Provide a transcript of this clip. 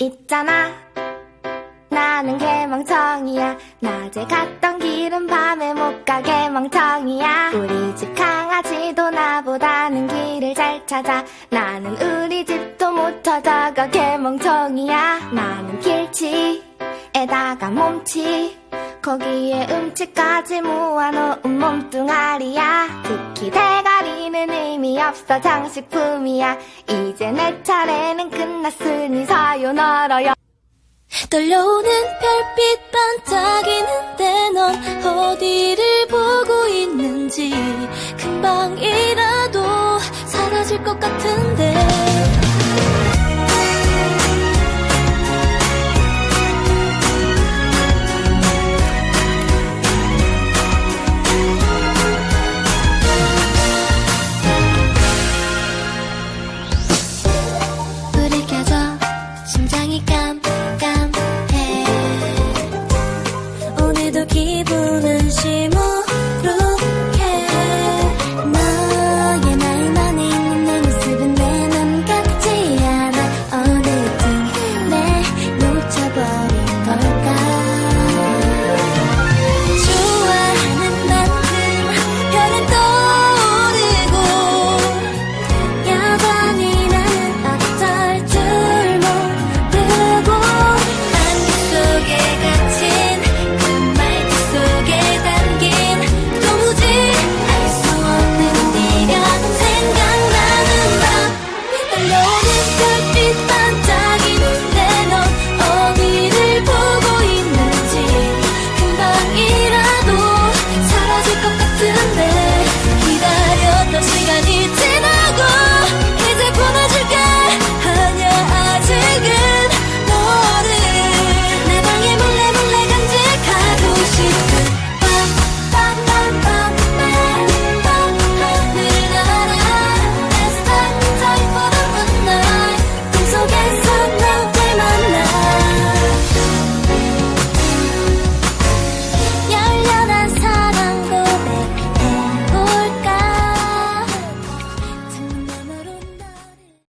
있잖아, 나는 개멍청이야. 낮에 갔던 길은 밤에 못 가게 멍청이야. 우리 집 강아지도 나보다는 길을 잘 찾아. 나는 우리 집도 못 찾아가 개멍청이야. 나는 길치에다가 몸치, 거기에 음치까지 모아놓은 몸뚱아리야. 특히 대가리는 의미 없어 장식품이야. 이제 내 차례는 끝났으니 사요 널어요. 떨려오는 별빛 반짝이는데 넌 어디를 보고 있는지 금방이라도 사라질 것 같은데